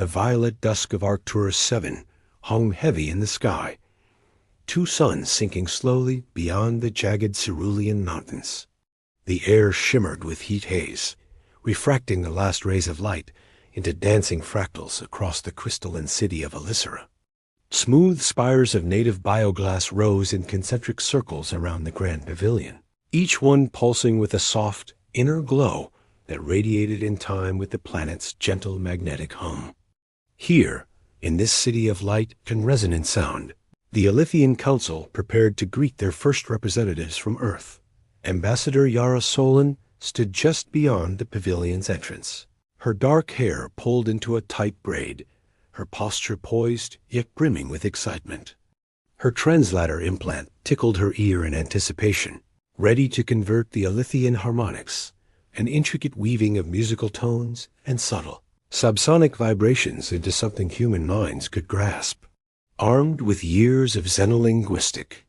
The violet dusk of Arcturus 7 hung heavy in the sky, two suns sinking slowly beyond the jagged Cerulean mountains. The air shimmered with heat haze, refracting the last rays of light into dancing fractals across the crystalline city of Elysera. Smooth spires of native bioglass rose in concentric circles around the grand pavilion, each one pulsing with a soft, inner glow that radiated in time with the planet's gentle magnetic hum. Here, in this city of light and resonant sound, the Elythian Council prepared to greet their first representatives from Earth. Ambassador Yara Solon stood just beyond the pavilion's entrance, her dark hair pulled into a tight braid, her posture poised yet brimming with excitement. Her translator implant tickled her ear in anticipation, ready to convert the Elythian harmonics, an intricate weaving of musical tones and subtle, subsonic vibrations into something human minds could grasp. Armed with years of xenolinguistic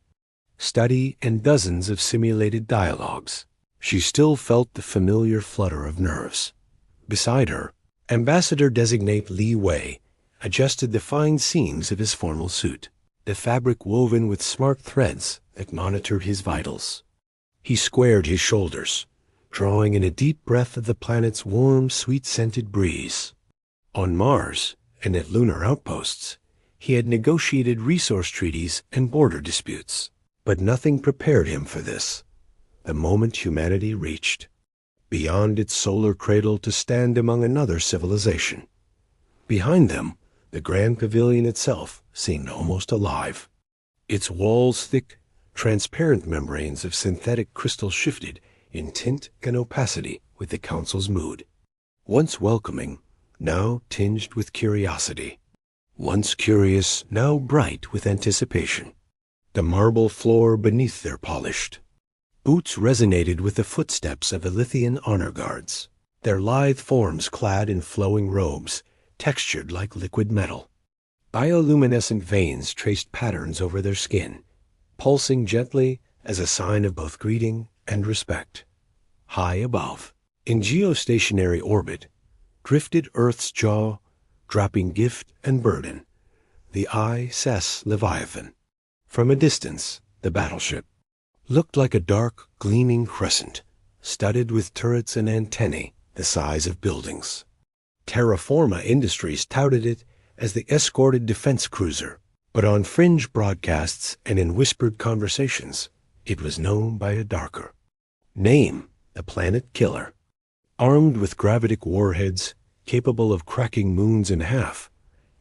study and dozens of simulated dialogues, she still felt the familiar flutter of nerves. Beside her, Ambassador-designate Li Wei adjusted the fine seams of his formal suit, the fabric woven with smart threads that monitored his vitals. He squared his shoulders, drawing in a deep breath of the planet's warm, sweet-scented breeze. On Mars and at lunar outposts, he had negotiated resource treaties and border disputes, but nothing prepared him for this, the moment humanity reached beyond its solar cradle to stand among another civilization. Behind them, the grand pavilion itself seemed almost alive. Its walls thick, transparent membranes of synthetic crystal shifted in tint and opacity with the council's mood. Once welcoming, now tinged with curiosity. Once curious, now bright with anticipation. The marble floor beneath their polished boots resonated with the footsteps of Elythian honor guards, their lithe forms clad in flowing robes, textured like liquid metal. Bioluminescent veins traced patterns over their skin, pulsing gently as a sign of both greeting and respect. High above, in geostationary orbit, drifted Earth's jaw, dropping gift and burden, the ISS Leviathan. From a distance, the battleship looked like a dark, gleaming crescent, studded with turrets and antennae the size of buildings. Terraforma Industries touted it as the escorted defense cruiser, but on fringe broadcasts and in whispered conversations, it was known by a darker name, the Planet Killer. Armed with gravitic warheads capable of cracking moons in half,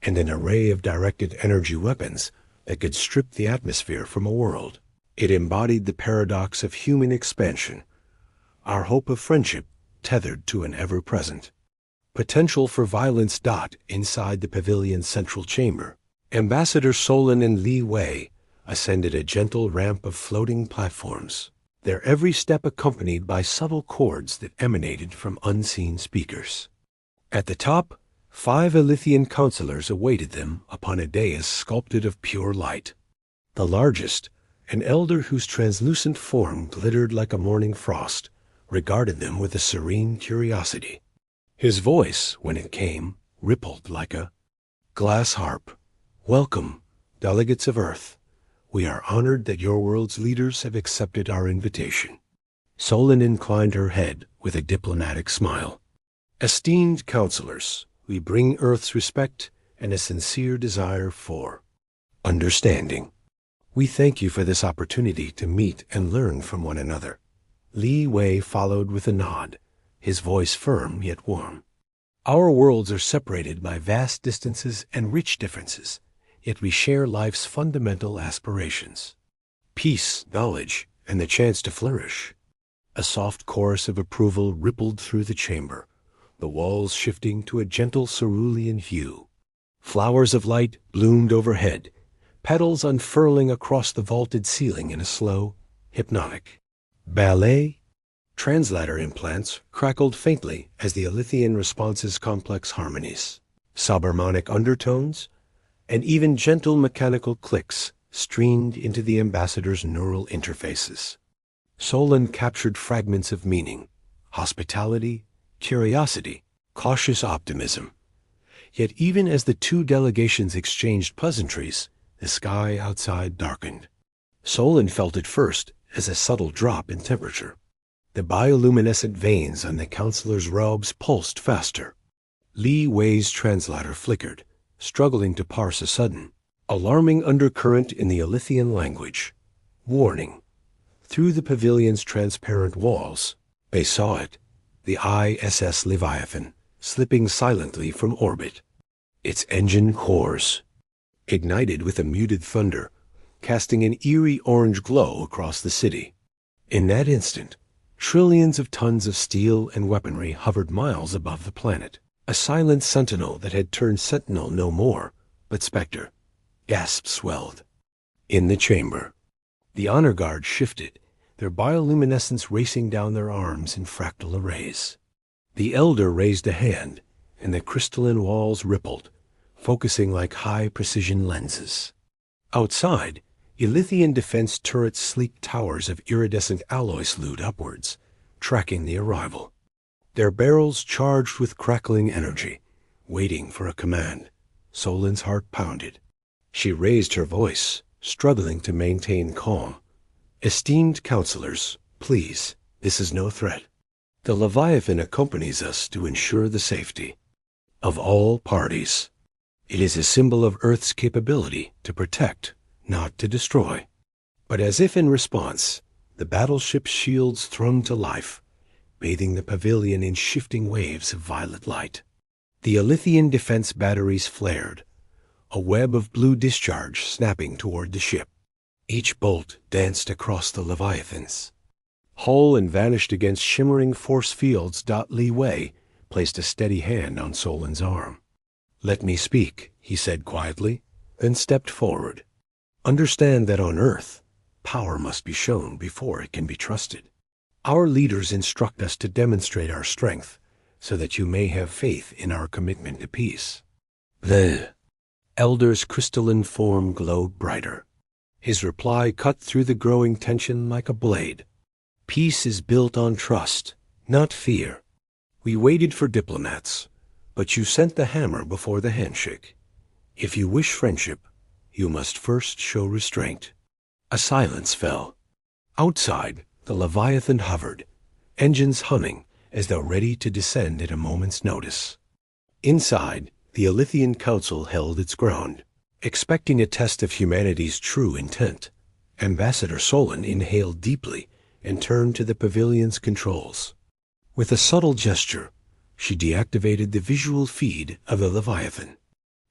and an array of directed energy weapons that could strip the atmosphere from a world, it embodied the paradox of human expansion, our hope of friendship tethered to an ever-present potential for violence. Inside the pavilion's central chamber, Ambassador Solon and Li Wei ascended a gentle ramp of floating platforms, their every step accompanied by subtle chords that emanated from unseen speakers. At the top, 5 Elythian counselors awaited them upon a dais sculpted of pure light. The largest, an elder whose translucent form glittered like a morning frost, regarded them with a serene curiosity. His voice, when it came, rippled like a glass harp. "Welcome, delegates of Earth. We are honored that your world's leaders have accepted our invitation." Solon inclined her head with a diplomatic smile. "Esteemed counselors, we bring Earth's respect and a sincere desire for understanding. We thank you for this opportunity to meet and learn from one another." Li Wei followed with a nod, his voice firm yet warm. "Our worlds are separated by vast distances and rich differences, yet we share life's fundamental aspirations: peace, knowledge, and the chance to flourish." A soft chorus of approval rippled through the chamber, the walls shifting to a gentle cerulean hue. Flowers of light bloomed overhead, petals unfurling across the vaulted ceiling in a slow, hypnotic ballet. Translator implants crackled faintly as the Elythian responses complex harmonies, subharmonic undertones, and even gentle mechanical clicks streamed into the ambassador's neural interfaces. Solon captured fragments of meaning, hospitality, curiosity, cautious optimism. Yet even as the two delegations exchanged pleasantries, the sky outside darkened. Solon felt it first as a subtle drop in temperature. The bioluminescent veins on the counselor's robes pulsed faster. Li Wei's translator flickered, struggling to parse a sudden, alarming undercurrent in the Elythian language. Warning. Through the pavilion's transparent walls, they saw it, the ISS Leviathan, slipping silently from orbit. Its engine cores ignited with a muted thunder, casting an eerie orange glow across the city. In that instant, trillions of tons of steel and weaponry hovered miles above the planet. A silent sentinel that had turned sentinel no more, but specter. Gasps swelled. In the chamber, the honor guard shifted, their bioluminescence racing down their arms in fractal arrays. The elder raised a hand, and the crystalline walls rippled, focusing like high-precision lenses. Outside, Elythian defense turrets' sleek towers of iridescent alloy slewed upwards, tracking the arrival. Their barrels charged with crackling energy, waiting for a command. Solon's heart pounded. She raised her voice, struggling to maintain calm. Esteemed counselors, please, this is no threat. The Leviathan accompanies us to ensure the safety of all parties. It is a symbol of Earth's capability to protect, not to destroy. But as if in response, the battleship's shields throng to life, bathing the pavilion in shifting waves of violet light. The Elythian defense batteries flared, a web of blue discharge snapping toward the ship. Each bolt danced across the Leviathans, hull and vanished against shimmering force fields. Li Wei placed a steady hand on Solon's arm. "Let me speak," he said quietly, then stepped forward. "Understand that on Earth, power must be shown before it can be trusted. Our leaders instruct us to demonstrate our strength so that you may have faith in our commitment to peace." The elder's crystalline form glowed brighter. His reply cut through the growing tension like a blade. "Peace is built on trust, not fear. We waited for diplomats, but you sent the hammer before the handshake. If you wish friendship, you must first show restraint." A silence fell. Outside, the Leviathan hovered, engines humming as though ready to descend at a moment's notice. Inside, the Elythian Council held its ground, expecting a test of humanity's true intent. Ambassador Solon inhaled deeply and turned to the pavilion's controls. With a subtle gesture, she deactivated the visual feed of the Leviathan.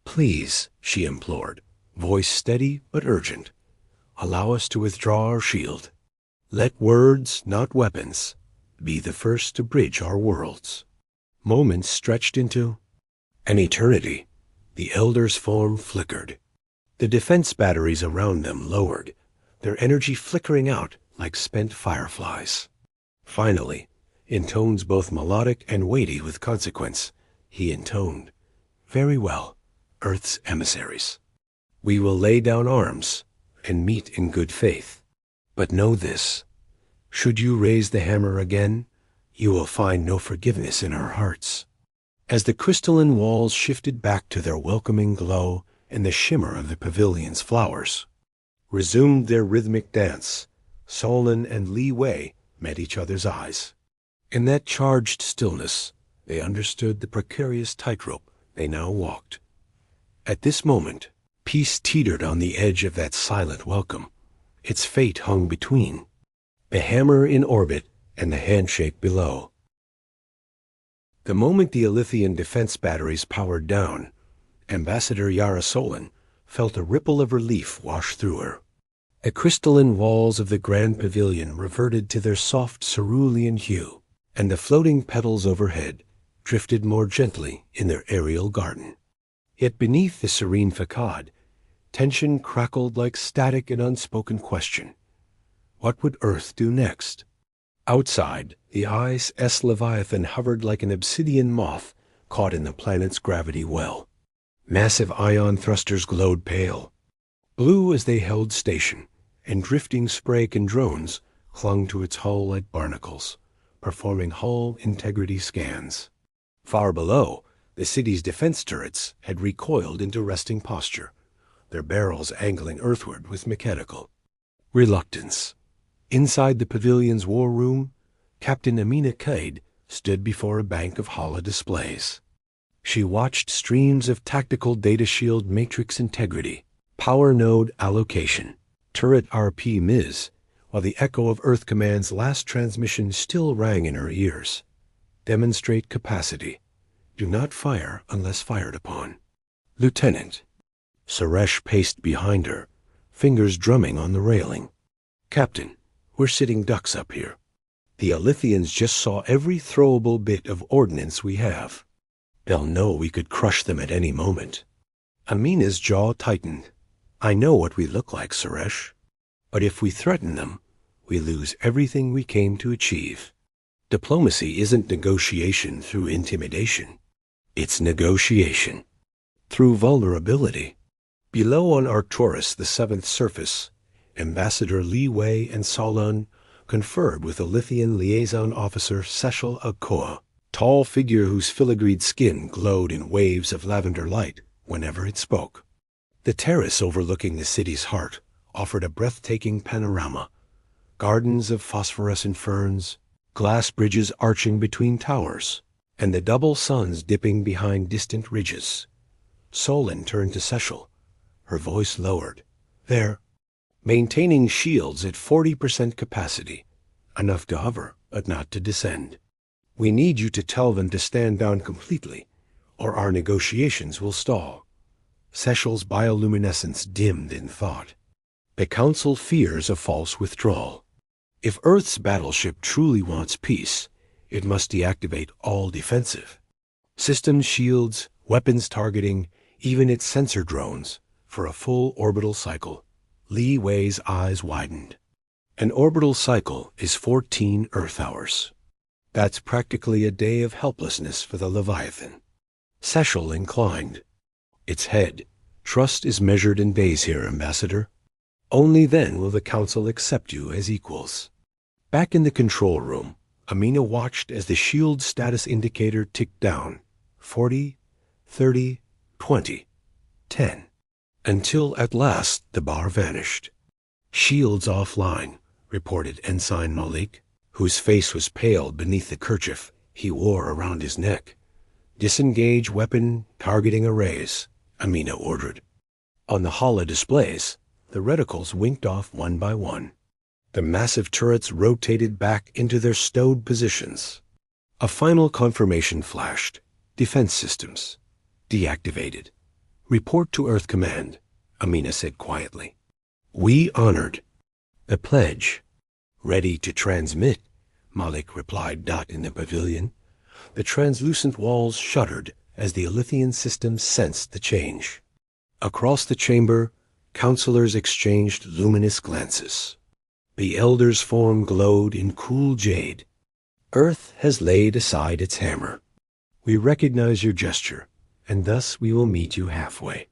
"Please," she implored, voice steady but urgent, "allow us to withdraw our shield. Let words, not weapons, be the first to bridge our worlds." Moments stretched into an eternity. The elder's form flickered. The defense batteries around them lowered, their energy flickering out like spent fireflies. Finally, in tones both melodic and weighty with consequence, he intoned, "Very well, Earth's emissaries. We will lay down arms and meet in good faith. But know this, should you raise the hammer again, you will find no forgiveness in our hearts." As the crystalline walls shifted back to their welcoming glow and the shimmer of the pavilion's flowers resumed their rhythmic dance, Solon and Li Wei met each other's eyes. In that charged stillness, they understood the precarious tightrope they now walked. At this moment, peace teetered on the edge of that silent welcome. Its fate hung between the hammer in orbit and the handshake below. The moment the Elythian defense batteries powered down, Ambassador Yara Solon felt a ripple of relief wash through her. The crystalline walls of the grand pavilion reverted to their soft cerulean hue, and the floating petals overhead drifted more gently in their aerial garden. Yet beneath the serene facade, tension crackled like static and unspoken question. What would Earth do next? Outside, the ISS Leviathan hovered like an obsidian moth caught in the planet's gravity well. Massive ion thrusters glowed pale, blue as they held station, and drifting sprake and drones clung to its hull like barnacles, performing hull integrity scans. Far below, The city's defense turrets had recoiled into resting posture, their barrels angling earthward with mechanical reluctance. Inside the pavilion's war room, Captain Amina Kaid stood before a bank of holodisplays. She watched streams of tactical data shield matrix integrity, power node allocation, turret RP Ms, while the echo of Earth Command's last transmission still rang in her ears. Demonstrate capacity. Do not fire unless fired upon. Lieutenant. Suresh paced behind her, fingers drumming on the railing. Captain, we're sitting ducks up here. The Alithians just saw every throwable bit of ordnance we have. They'll know we could crush them at any moment. Amina's jaw tightened. I know what we look like, Suresh. But if we threaten them, we lose everything we came to achieve. Diplomacy isn't negotiation through intimidation. It's negotiation through vulnerability. Below on Arcturus, the seventh surface, Ambassador Li Wei and Solon conferred with Alithian liaison officer Seshel Akoa, tall figure whose filigreed skin glowed in waves of lavender light whenever it spoke. The terrace overlooking the city's heart offered a breathtaking panorama. Gardens of phosphorescent ferns, glass bridges arching between towers, and the double suns dipping behind distant ridges. Solon turned to Seshel, her voice lowered. They're maintaining shields at 40% capacity, enough to hover, but not to descend. We need you to tell them to stand down completely, or our negotiations will stall. Seshel's bioluminescence dimmed in thought. The Council fears a false withdrawal. If Earth's battleship truly wants peace, it must deactivate all defensive systems, shields, weapons targeting, even its sensor drones, for a full orbital cycle. Li Wei's eyes widened. An orbital cycle is 14 Earth hours. That's practically a day of helplessness for the Leviathan. Seshel inclined. Its head. Trust is measured in days here, Ambassador. Only then will the Council accept you as equals. Back in the control room, Amina watched as the shield status indicator ticked down. 40, 30, 20, 10. Until at last the bar vanished. Shields offline, reported Ensign Malik, whose face was pale beneath the kerchief he wore around his neck. Disengage weapon targeting arrays, Amina ordered. On the holodisplays, the reticles winked off one by one. The massive turrets rotated back into their stowed positions. A final confirmation flashed. Defense systems. Deactivated. Report to Earth Command, Amina said quietly. We honored. The pledge. Ready to transmit, Malik replied. In the pavilion, the translucent walls shuddered as the Alithian system sensed the change. Across the chamber, counselors exchanged luminous glances. The Elder's form glowed in cool jade. Earth has laid aside its hammer. We recognize your gesture, and thus we will meet you halfway.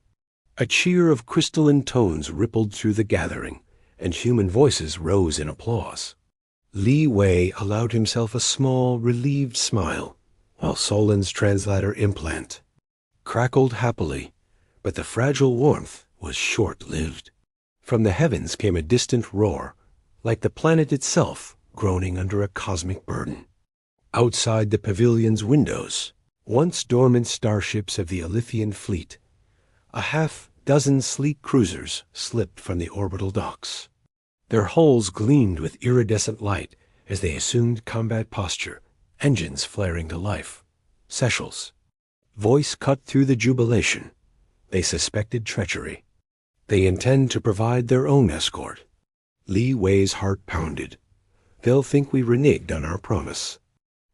A cheer of crystalline tones rippled through the gathering, and human voices rose in applause. Li Wei allowed himself a small, relieved smile, while Solon's translator implant crackled happily, but the fragile warmth was short-lived. From the heavens came a distant roar, like the planet itself groaning under a cosmic burden. Outside the pavilion's windows, once dormant starships of the Alithian fleet, a half-dozen sleek cruisers slipped from the orbital docks. Their hulls gleamed with iridescent light as they assumed combat posture, engines flaring to life. Seshel's voice cut through the jubilation. They suspected treachery. They intend to provide their own escort. Li Wei's heart pounded. They'll think we reneged on our promise.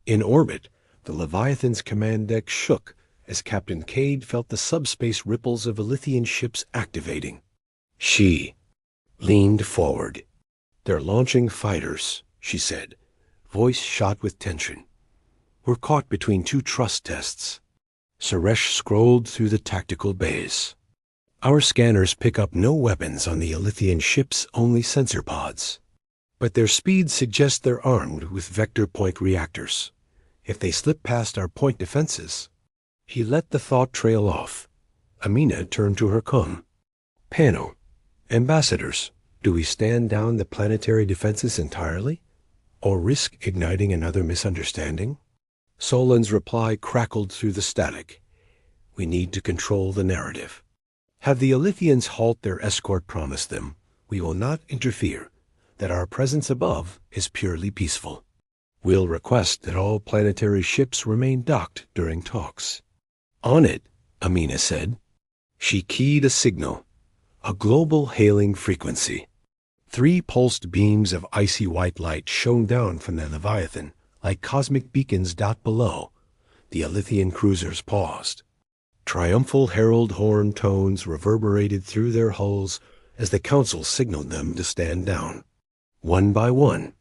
In orbit, the Leviathan's command deck shook as Captain Cade felt the subspace ripples of Alithian ships activating. She leaned forward. They're launching fighters, she said, voice shot with tension. We're caught between two trust tests. Suresh scrolled through the tactical bays. Our scanners pick up no weapons on the Alithian ships, only sensor pods. But their speed suggests they're armed with vector point reactors. If they slip past our point defenses, He let the thought trail off. Amina turned to her cum. Panel. Ambassadors, do we stand down the planetary defenses entirely, or risk igniting another misunderstanding? Solon's reply crackled through the static. We need to control the narrative. Have the Elythians halt their escort promised them, we will not interfere, that our presence above is purely peaceful. We'll request that all planetary ships remain docked during talks. On it, Amina said. She keyed a signal, a global hailing frequency. 3 pulsed beams of icy white light shone down from the Leviathan like cosmic beacons below. The Elythian cruisers paused. Triumphal herald horn tones reverberated through their hulls as the council signaled them to stand down. One by one,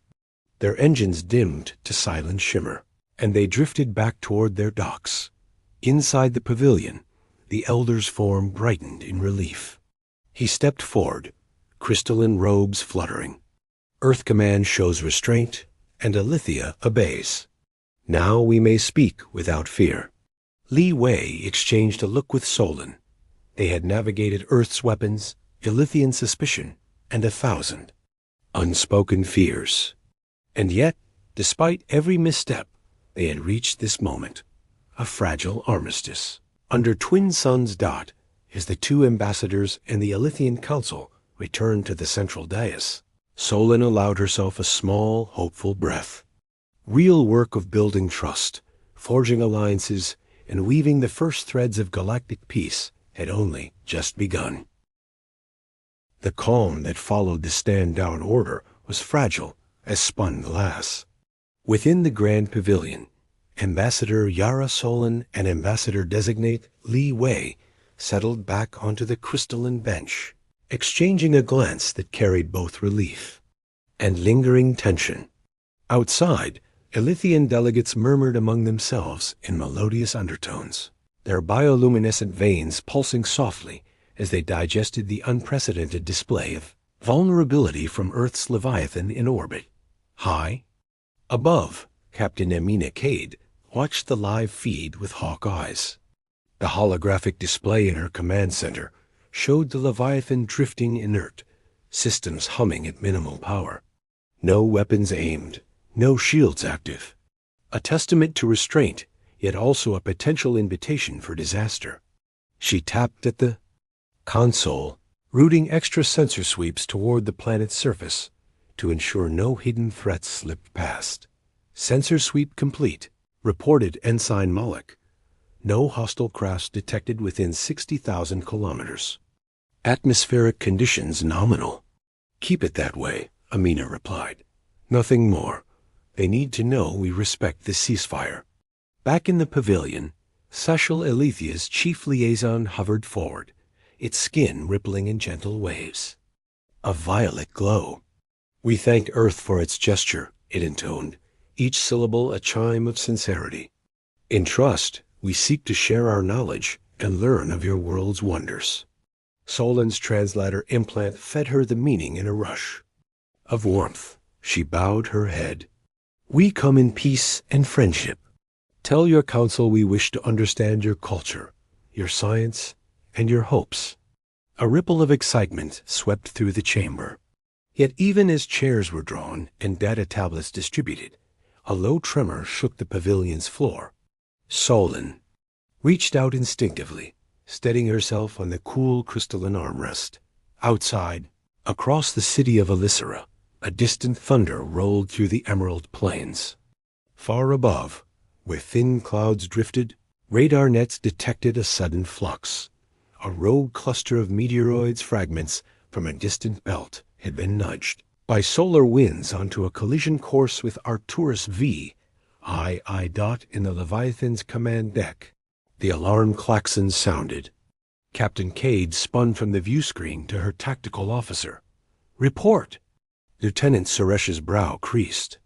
their engines dimmed to silent shimmer, and they drifted back toward their docks. Inside the pavilion, the elder's form brightened in relief. He stepped forward, crystalline robes fluttering. Earth Command shows restraint, and Elythia obeys. Now we may speak without fear. Li Wei exchanged a look with Solon. They had navigated Earth's weapons, Elythian suspicion, and 1,000 unspoken fears. And yet, despite every misstep, they had reached this moment, a fragile armistice. Under Twin Suns dot, as the 2 ambassadors and the Elythian council returned to the central dais, Solon allowed herself a small, hopeful breath. Real work of building trust, forging alliances, and weaving the first threads of galactic peace had only just begun. The calm that followed the stand-down order was fragile as spun glass. Within the grand pavilion, Ambassador Yara Solon and Ambassador-designate Li Wei settled back onto the crystalline bench, exchanging a glance that carried both relief and lingering tension. Outside, Elythian delegates murmured among themselves in melodious undertones, their bioluminescent veins pulsing softly as they digested the unprecedented display of vulnerability from Earth's Leviathan in orbit. High above, Captain Amina Cade watched the live feed with hawk eyes. The holographic display in her command center showed the Leviathan drifting inert, systems humming at minimal power. No weapons aimed, no shields active. A testament to restraint, yet also a potential invitation for disaster. She tapped at the console, routing extra sensor sweeps toward the planet's surface to ensure no hidden threats slipped past. Sensor sweep complete, reported Ensign Moloch. No hostile crafts detected within 60,000 kilometers. Atmospheric conditions nominal. Keep it that way, Amina replied. Nothing more. They need to know we respect the ceasefire. Back in the pavilion, Sashal Elethia's chief liaison hovered forward, its skin rippling in gentle waves. A violet glow. We thank Earth for its gesture, it intoned, each syllable a chime of sincerity. In trust, we seek to share our knowledge and learn of your world's wonders. Solon's translator implant fed her the meaning in a rush of warmth. She bowed her head. We come in peace and friendship. Tell your council we wish to understand your culture, your science, and your hopes. A ripple of excitement swept through the chamber. Yet even as chairs were drawn and data tablets distributed, a low tremor shook the pavilion's floor. Solon reached out instinctively, steadying herself on the cool crystalline armrest. Outside, across the city of Elysera, a distant thunder rolled through the emerald plains. Far above, where thin clouds drifted, radar nets detected a sudden flux. A rogue cluster of meteoroids fragments from a distant belt had been nudged by solar winds onto a collision course with Arcturus V, I. Dot in the Leviathan's command deck. The alarm klaxon sounded. Captain Cade spun from the view screen to her tactical officer. Report! Lieutenant Suresh's brow creased.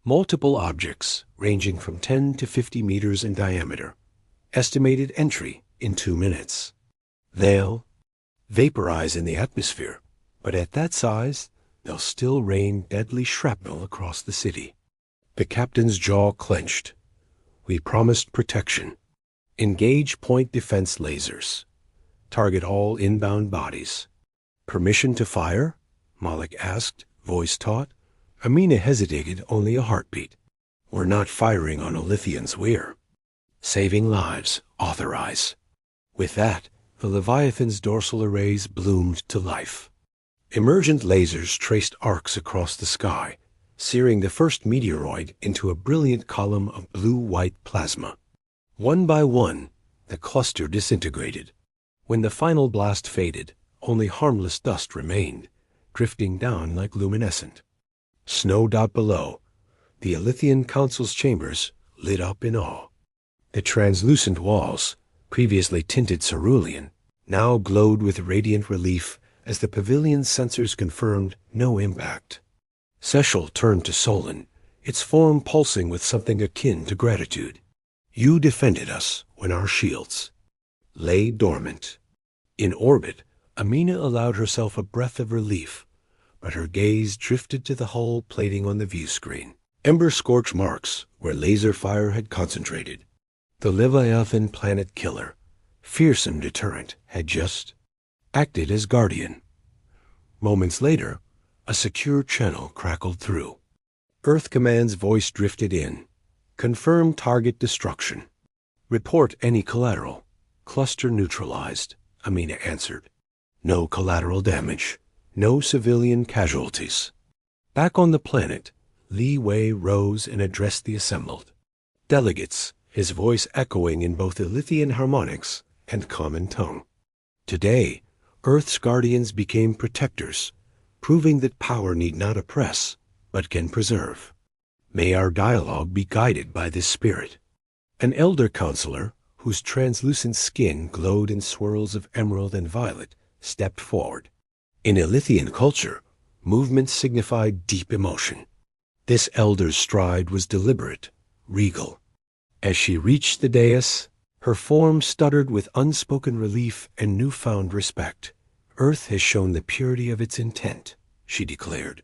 Multiple objects, ranging from 10 to 50 meters in diameter. Estimated entry in 2 minutes. They'll vaporize in the atmosphere, but at that size, they'll still rain deadly shrapnel across the city. The captain's jaw clenched. We promised protection. Engage point defense lasers. Target all inbound bodies. Permission to fire? Malik asked, voice taut. Amina hesitated only a heartbeat. We're not firing on Olithians, we're saving lives. Authorize. With that, the Leviathan's dorsal arrays bloomed to life. Emergent lasers traced arcs across the sky, searing the first meteoroid into a brilliant column of blue-white plasma. One by one, the cluster disintegrated. When the final blast faded, only harmless dust remained, drifting down like luminescent. Snowed below, the Alithian Council's chambers lit up in awe. The translucent walls, previously tinted cerulean, now glowed with radiant relief as the pavilion's sensors confirmed no impact. Seshel turned to Solon, its form pulsing with something akin to gratitude. You defended us when our shields lay dormant. In orbit, Amina allowed herself a breath of relief, but her gaze drifted to the hull plating on the view screen. Ember-scorched marks where laser fire had concentrated. The Leviathan planet killer, fearsome deterrent, had just acted as guardian. Moments later, a secure channel crackled through. Earth Command's voice drifted in. Confirm target destruction. Report any collateral. Cluster neutralized, Amina answered. No collateral damage. No civilian casualties. Back on the planet, Li Wei rose and addressed the assembled delegates, his voice echoing in both Alithian harmonics and common tongue. Today, Earth's guardians became protectors, proving that power need not oppress, but can preserve. May our dialogue be guided by this spirit. An elder counselor, whose translucent skin glowed in swirls of emerald and violet, stepped forward. In Alithian culture, movement signified deep emotion. This elder's stride was deliberate, regal. As she reached the dais, her form stuttered with unspoken relief and newfound respect. Earth has shown the purity of its intent, she declared.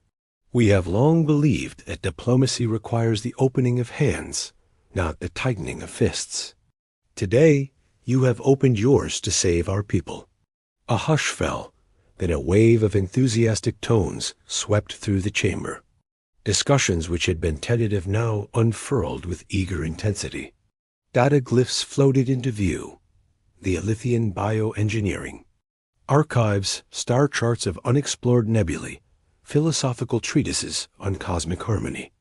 We have long believed that diplomacy requires the opening of hands, not the tightening of fists. Today, you have opened yours to save our people. A hush fell, then a wave of enthusiastic tones swept through the chamber. Discussions which had been tentative now unfurled with eager intensity. Data glyphs floated into view. The Alithian bioengineering. Archives, star charts of unexplored nebulae, philosophical treatises on cosmic harmony.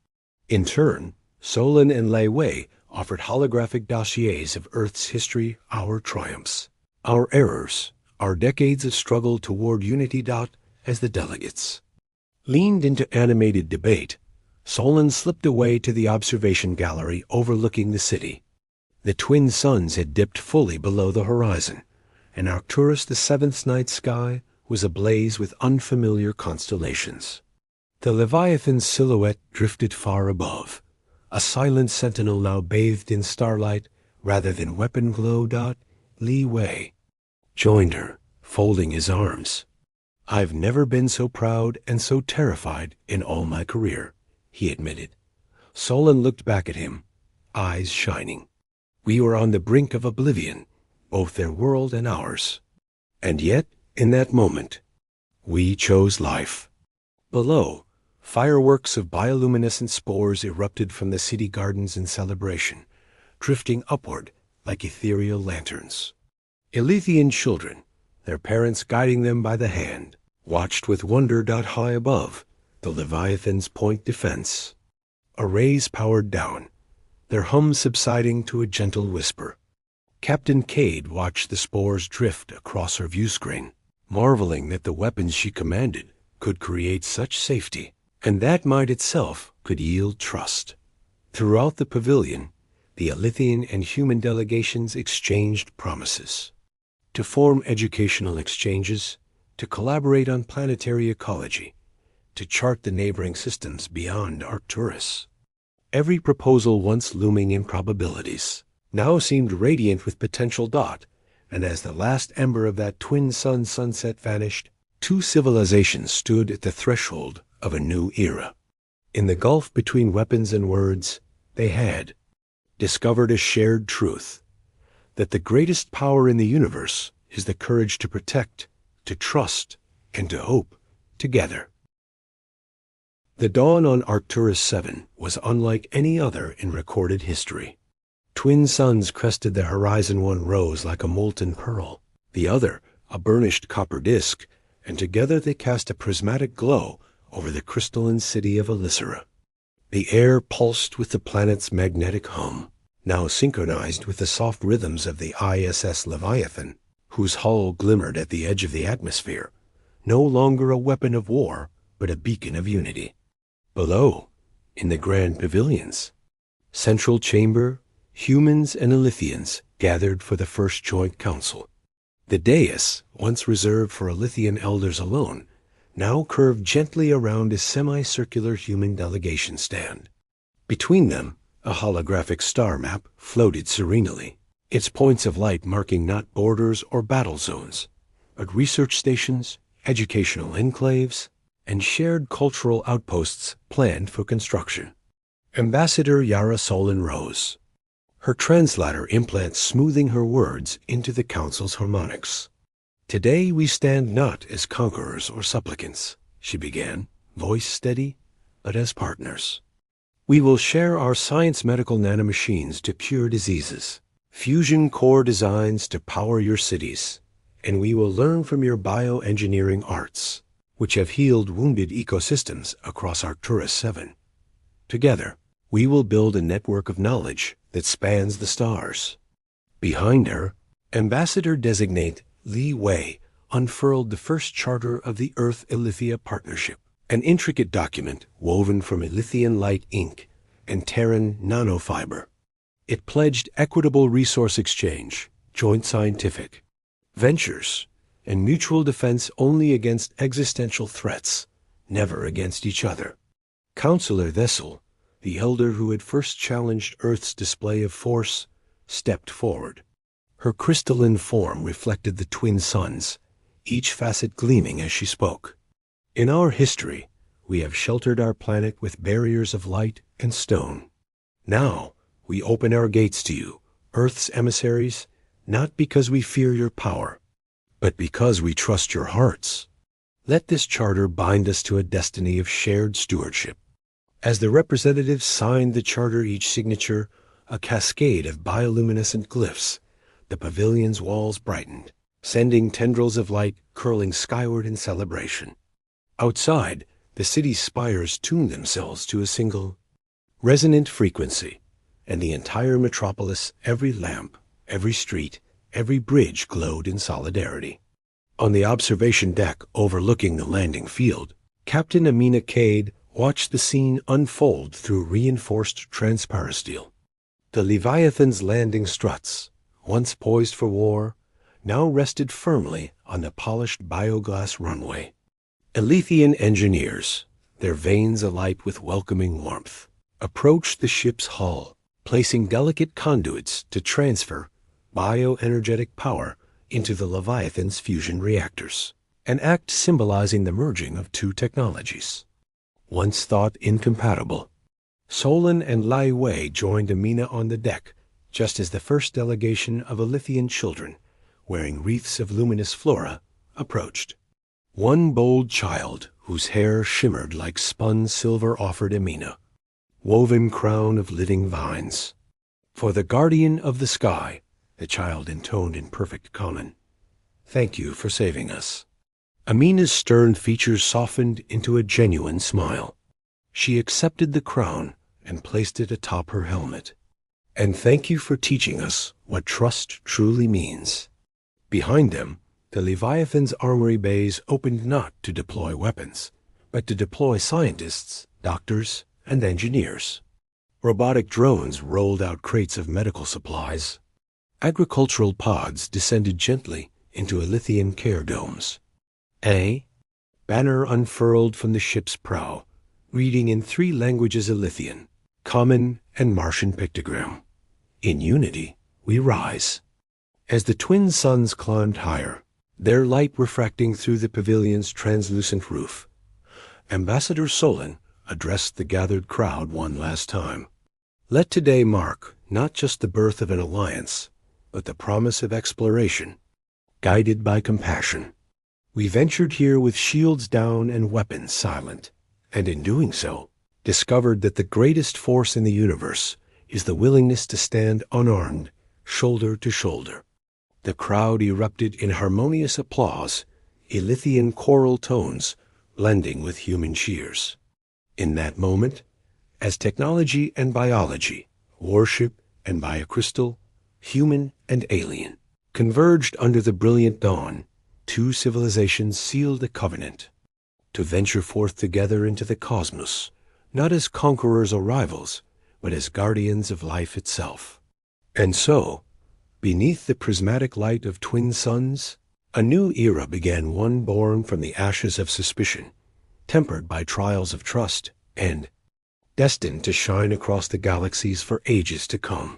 In turn, Solon and Lei Wei offered holographic dossiers of Earth's history, our triumphs, our errors, our decades of struggle toward unity. As the delegates leaned into animated debate, Solon slipped away to the observation gallery overlooking the city. The twin suns had dipped fully below the horizon, and Arcturus the seventh night sky was ablaze with unfamiliar constellations. The Leviathan's silhouette drifted far above, a silent sentinel now bathed in starlight rather than weapon glow. Li Wei joined her, folding his arms. I've never been so proud and so terrified in all my career, he admitted. Solon looked back at him, eyes shining. We were on the brink of oblivion, both their world and ours. And yet, in that moment, we chose life. Below, fireworks of bioluminescent spores erupted from the city gardens in celebration, drifting upward like ethereal lanterns. Elythian children, their parents guiding them by the hand, watched with wonder. High above, the Leviathan's point defense. Arrays powered down, their hum subsiding to a gentle whisper. Captain Cade watched the spores drift across her view screen, marveling that the weapons she commanded could create such safety, and that might itself could yield trust. Throughout the pavilion, the Alithian and human delegations exchanged promises. To form educational exchanges, to collaborate on planetary ecology, to chart the neighboring systems beyond Arcturus. Every proposal once looming improbabilities now seemed radiant with potential. And as the last ember of that twin sun sunset vanished, two civilizations stood at the threshold of a new era. In the gulf between weapons and words, they had discovered a shared truth. that the greatest power in the universe is the courage to protect, to trust, and to hope together. The dawn on Arcturus 7 was unlike any other in recorded history. Twin suns crested the horizon. One rose like a molten pearl, the other a burnished copper disk, and together they cast a prismatic glow over the crystalline city of Elysira. The air pulsed with the planet's magnetic hum, now synchronized with the soft rhythms of the ISS Leviathan, whose hull glimmered at the edge of the atmosphere, no longer a weapon of war, but a beacon of unity. Below, in the grand pavilions, central chamber, humans and Elythians gathered for the first joint council. The dais, once reserved for Elythian elders alone, now curved gently around a semicircular human delegation stand. Between them, a holographic star map floated serenely, its points of light marking not borders or battle zones, but research stations, educational enclaves, and shared cultural outposts planned for construction. Ambassador Yara Solon rose, her translator implant smoothing her words into the council's harmonics. "Today we stand not as conquerors or supplicants," she began, voice steady, "but as partners. We will share our science-medical nanomachines to cure diseases, fusion core designs to power your cities, and we will learn from your bioengineering arts, which have healed wounded ecosystems across Arcturus 7. Together, we will build a network of knowledge that spans the stars." Behind her, Ambassador-designate Li Wei unfurled the first charter of the Earth-Elythia Partnership, an intricate document woven from Elythian light ink and Terran nanofiber. It pledged equitable resource exchange, joint scientific ventures, and mutual defense only against existential threats, never against each other. Counselor Thessel, the elder who had first challenged Earth's display of force, stepped forward. Her crystalline form reflected the twin suns, each facet gleaming as she spoke. "In our history, we have sheltered our planet with barriers of light and stone. Now, we open our gates to you, Earth's emissaries, not because we fear your power, but because we trust your hearts. Let this charter bind us to a destiny of shared stewardship." As the representatives signed the charter, each signature a cascade of bioluminescent glyphs, the pavilion's walls brightened, sending tendrils of light curling skyward in celebration. Outside, the city's spires tuned themselves to a single, resonant frequency, and the entire metropolis, every lamp, every street, every bridge glowed in solidarity. On the observation deck overlooking the landing field, Captain Amina Cade watched the scene unfold through reinforced transparasteel. The Leviathan's landing struts, once poised for war, now rested firmly on the polished bioglass runway. Elythian engineers, their veins alight with welcoming warmth, approached the ship's hull, placing delicate conduits to transfer bioenergetic power into the Leviathan's fusion reactors, an act symbolizing the merging of two technologies, once thought incompatible. Solon and Lai Wei joined Amina on the deck, just as the first delegation of Elythian children, wearing wreaths of luminous flora, approached. One bold child, whose hair shimmered like spun silver, offered Amina, woven crown of living vines. "For the guardian of the sky," the child intoned in perfect common, "thank you for saving us." Amina's stern features softened into a genuine smile. She accepted the crown and placed it atop her helmet. "And thank you for teaching us what trust truly means." Behind them, the Leviathan's armory bays opened not to deploy weapons, but to deploy scientists, doctors, and engineers. Robotic drones rolled out crates of medical supplies. Agricultural pods descended gently into Elythian care domes. A banner unfurled from the ship's prow, reading in 3 languages: Elythian, Common, and Martian pictogram. "In unity, we rise." As the twin suns climbed higher, their light refracting through the pavilion's translucent roof, Ambassador Solon addressed the gathered crowd one last time. "Let today mark not just the birth of an alliance, but the promise of exploration, guided by compassion. We ventured here with shields down and weapons silent, and in doing so, discovered that the greatest force in the universe is the willingness to stand unarmed, shoulder to shoulder. The crowd erupted in harmonious applause, Elythian choral tones blending with human cheers. In that moment, as technology and biology, warship and biocrystal, human and alien, converged under the brilliant dawn, two civilizations sealed a covenant to venture forth together into the cosmos, not as conquerors or rivals, but as guardians of life itself. And so, beneath the prismatic light of twin suns, a new era began, one born from the ashes of suspicion, tempered by trials of trust, and destined to shine across the galaxies for ages to come.